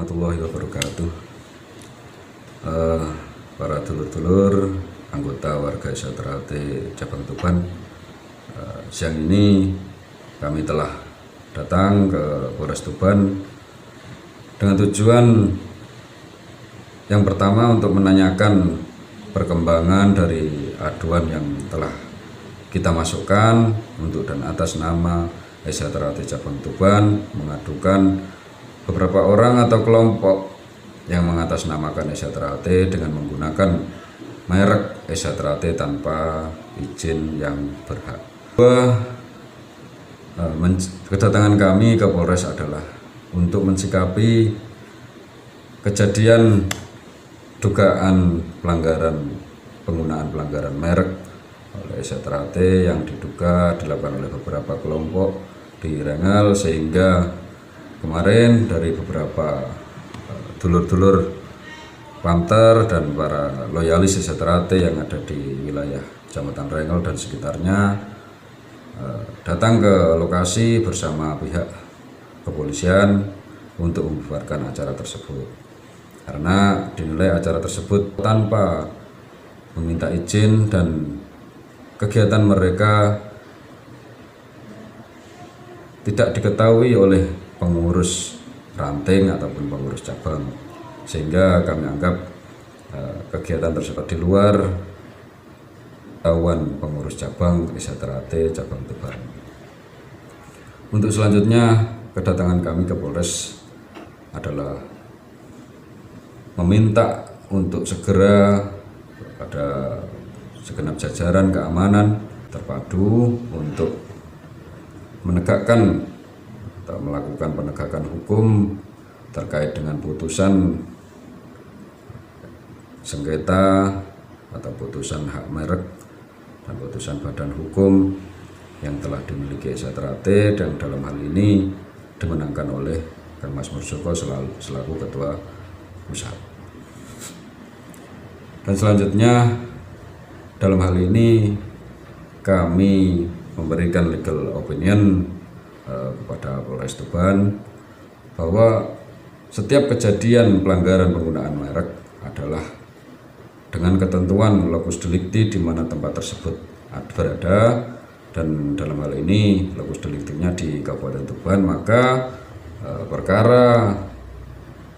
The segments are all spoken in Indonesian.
warahmatullahi wabarakatuh. Para dulur-dulur anggota warga Esaterate Cabang Tuban, siang ini kami telah datang ke Polres Tuban dengan tujuan yang pertama untuk menanyakan perkembangan dari aduan yang telah kita masukkan untuk dan atas nama Esaterate Cabang Tuban mengadukan beberapa orang atau kelompok yang mengatasnamakan Esaterate dengan menggunakan merek Esaterate tanpa izin yang berhak. Kedatangan kami ke Polres adalah untuk mensikapi kejadian dugaan penggunaan pelanggaran merek oleh Esaterate yang diduga dilakukan oleh beberapa kelompok di Rengal, sehingga kemarin dari beberapa dulur-dulur Pamter dan para loyalis Esaterate yang ada di wilayah Kecamatan Rengal dan sekitarnya datang ke lokasi bersama pihak kepolisian untuk membubarkan acara tersebut, karena dinilai acara tersebut tanpa meminta izin dan kegiatan mereka tidak diketahui oleh pengurus ranting ataupun pengurus cabang, sehingga kami anggap kegiatan tersebut di luar tahuan pengurus cabang Esaterate Cabang Tuban. Untuk selanjutnya, kedatangan kami ke Polres adalah meminta untuk segera kepada segenap jajaran keamanan terpadu untuk menegakkan atau melakukan penegakan hukum terkait dengan putusan sengketa atau putusan hak merek dan putusan badan hukum yang telah dimiliki Esaterate, dan dalam hal ini dimenangkan oleh Kang Mas Mursoko selaku Ketua Pusat. Dan selanjutnya dalam hal ini kami memberikan legal opinion kepada Polres Tuban bahwa setiap kejadian pelanggaran penggunaan merek adalah dengan ketentuan lokus delikti di mana tempat tersebut berada, dan dalam hal ini lokus deliktinya di Kabupaten Tuban, maka perkara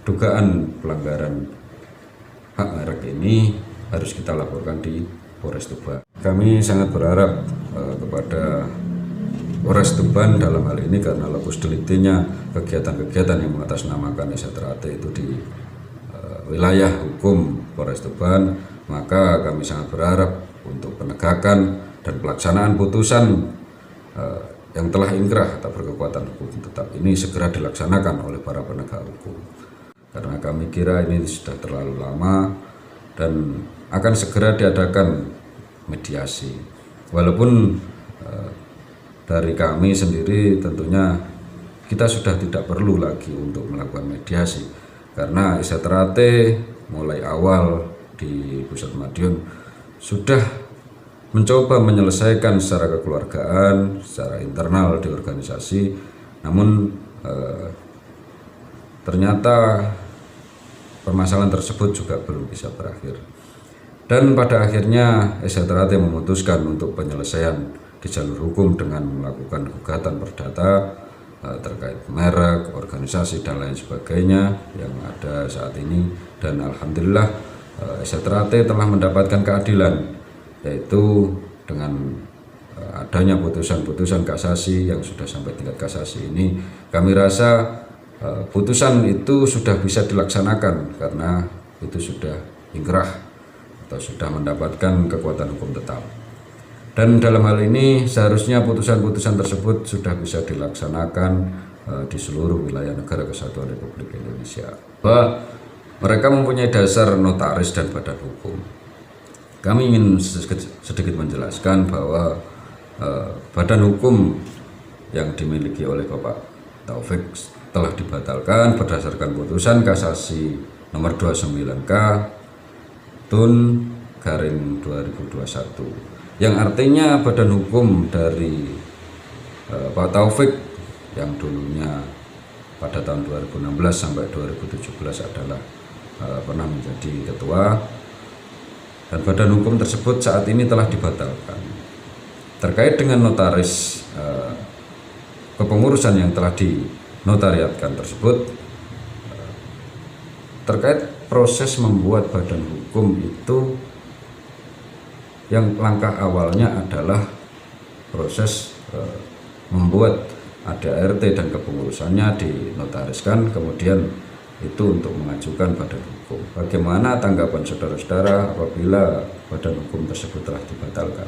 dugaan pelanggaran hak merek ini harus kita laporkan di Polres Tuban. Kami sangat berharap kepada Polres Tuban dalam hal ini, karena lokus deliktinya kegiatan-kegiatan yang mengatasnamakan Esaterate itu di wilayah hukum Polres Tuban, maka kami sangat berharap untuk penegakan dan pelaksanaan putusan yang telah inkrah atau berkekuatan hukum tetap ini segera dilaksanakan oleh para penegak hukum, karena kami kira ini sudah terlalu lama dan akan segera diadakan mediasi. Walaupun dari kami sendiri tentunya kita sudah tidak perlu lagi untuk melakukan mediasi, karena Esaterate mulai awal di Pusat Madiun sudah mencoba menyelesaikan secara kekeluargaan, secara internal di organisasi, namun ternyata permasalahan tersebut juga belum bisa berakhir. Dan pada akhirnya Esaterate memutuskan untuk penyelesaian di jalur hukum dengan melakukan gugatan perdata terkait merek, organisasi dan lain sebagainya yang ada saat ini. Dan alhamdulillah Esaterate telah mendapatkan keadilan, yaitu dengan adanya putusan-putusan kasasi yang sudah sampai tingkat kasasi ini. Kami rasa putusan itu sudah bisa dilaksanakan karena itu sudah inkrah atau sudah mendapatkan kekuatan hukum tetap. Dan dalam hal ini seharusnya putusan-putusan tersebut sudah bisa dilaksanakan di seluruh wilayah negara kesatuan Republik Indonesia. Bahwa mereka mempunyai dasar notaris dan badan hukum. Kami ingin sedikit menjelaskan bahwa badan hukum yang dimiliki oleh Bapak Taufik telah dibatalkan berdasarkan putusan kasasi nomor 29K Tun Garing 2021. Yang artinya badan hukum dari Pak Taufik yang dulunya pada tahun 2016 sampai 2017 adalah pernah menjadi ketua, dan badan hukum tersebut saat ini telah dibatalkan. Terkait dengan notaris kepengurusan yang telah dinotariatkan tersebut, terkait proses membuat badan hukum itu, yang langkah awalnya adalah proses membuat ADART dan kepengurusannya dinotariskan, kemudian itu untuk mengajukan badan hukum. Bagaimana tanggapan saudara-saudara apabila badan hukum tersebut telah dibatalkan?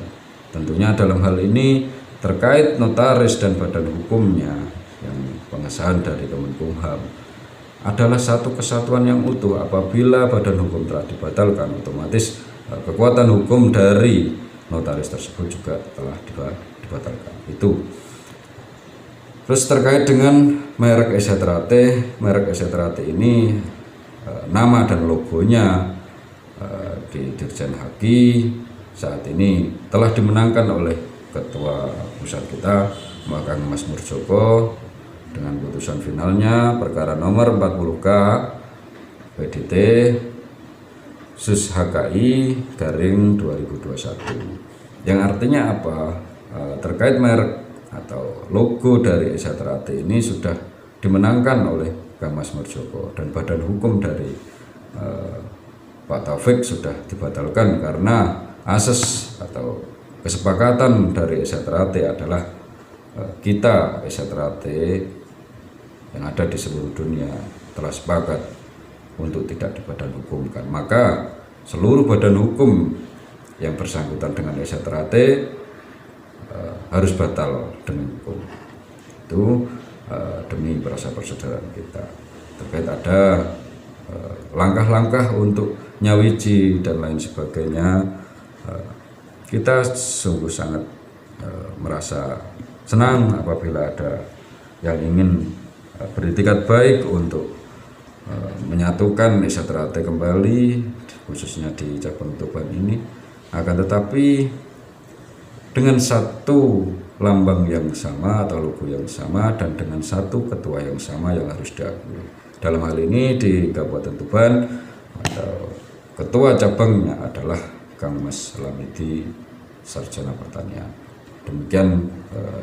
Tentunya dalam hal ini terkait notaris dan badan hukumnya yang pengesahan dari Kemenkumham adalah satu kesatuan yang utuh. Apabila badan hukum telah dibatalkan, otomatis kekuatan hukum dari notaris tersebut juga telah dibatalkan. Itu. Terus terkait dengan merek Eseterate ini, nama dan logonya di Dirjen Haki saat ini telah dimenangkan oleh Ketua Pusat kita, Kang Mas Murjoko, dengan putusan finalnya perkara nomor 40K PDT Sus HKI garing 2021. Yang artinya apa? Terkait merek atau logo dari Eseterate ini sudah dimenangkan oleh Kang Mas Murjoko, dan badan hukum dari Pak Taufik sudah dibatalkan karena asas atau kesepakatan dari Eseterate adalah kita Eseterate yang ada di seluruh dunia telah sepakat untuk tidak dibadan hukumkan. Maka seluruh badan hukum yang bersangkutan dengan Eseterate harus batal demi hukum. Itu demi perasa persaudaraan kita. Terkait ada langkah-langkah untuk nyawiji dan lain sebagainya, kita sungguh sangat merasa senang apabila ada yang ingin beritikat baik untuk menyatukan Eseterate kembali, khususnya di cabang Tuban ini. Akan tetapi dengan satu lambang yang sama atau logo yang sama dan dengan satu ketua yang sama yang harus diakui. Dalam hal ini di Kabupaten Tuban atau ketua cabangnya adalah Kang Mas Lamidi, Sarjana Pertanian. Demikian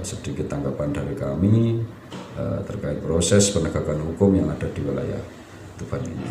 sedikit tanggapan dari kami terkait proses penegakan hukum yang ada di wilayah Tuban ini.